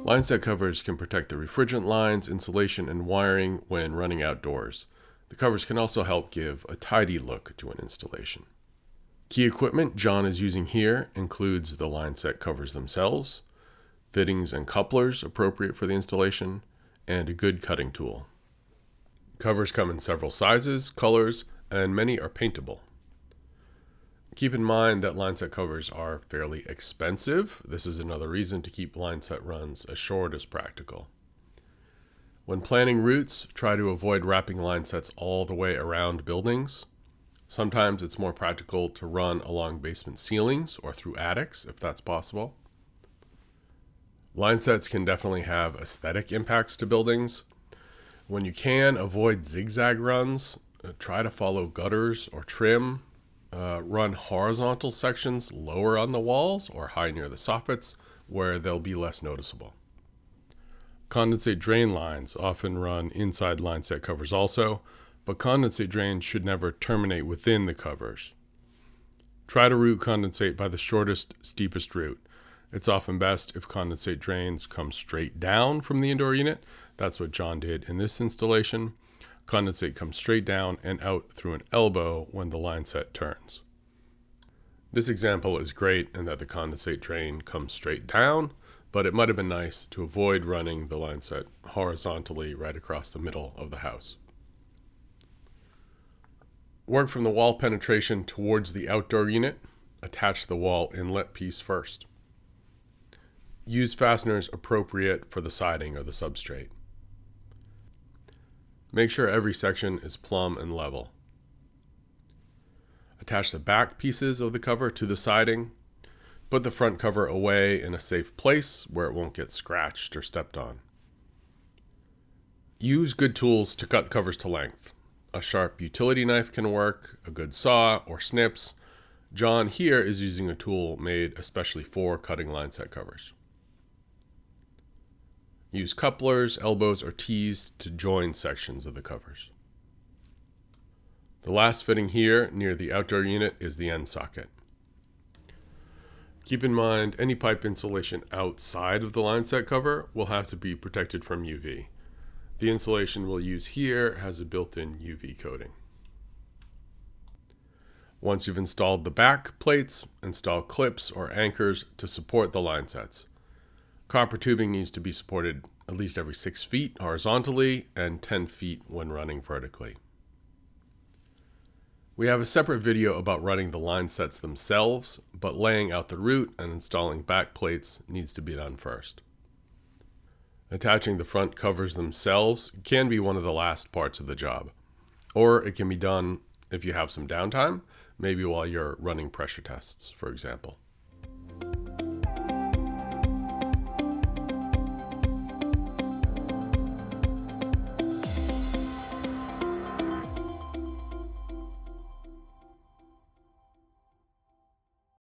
Line set covers can protect the refrigerant lines, insulation, and wiring when running outdoors. The covers can also help give a tidy look to an installation. Key equipment John is using here includes the line set covers themselves, fittings and couplers appropriate for the installation, and a good cutting tool. Covers come in several sizes, colors, and many are paintable. Keep in mind that line set covers are fairly expensive. This is another reason to keep line set runs as short as practical. When planning routes, try to avoid wrapping line sets all the way around buildings. Sometimes it's more practical to run along basement ceilings or through attics if that's possible. Line sets can definitely have aesthetic impacts to buildings. When you can, avoid zigzag runs. Try to follow gutters or trim. Run horizontal sections lower on the walls or high near the soffits where they'll be less noticeable. Condensate drain lines often run inside line set covers also, but condensate drains should never terminate within the covers. Try to route condensate by the shortest, steepest route. It's often best if condensate drains come straight down from the indoor unit. That's what John did in this installation. Condensate comes straight down and out through an elbow when the line set turns. This example is great in that the condensate drain comes straight down, but it might have been nice to avoid running the line set horizontally right across the middle of the house. Work from the wall penetration towards the outdoor unit. Attach the wall inlet piece first. Use fasteners appropriate for the siding or the substrate. Make sure every section is plumb and level. Attach the back pieces of the cover to the siding. Put the front cover away in a safe place where it won't get scratched or stepped on. Use good tools to cut covers to length. A sharp utility knife can work, a good saw, or snips. John here is using a tool made especially for cutting line set covers. Use couplers, elbows, or tees to join sections of the covers. The last fitting here near the outdoor unit is the end socket. Keep in mind any pipe insulation outside of the line set cover will have to be protected from UV. The insulation we'll use here has a built-in UV coating. Once you've installed the back plates, install clips or anchors to support the line sets. Copper tubing needs to be supported at least every 6 feet horizontally and 10 feet when running vertically. We have a separate video about running the line sets themselves, but laying out the route and installing back plates needs to be done first. Attaching the front covers themselves can be one of the last parts of the job, or it can be done if you have some downtime, maybe while you're running pressure tests, for example.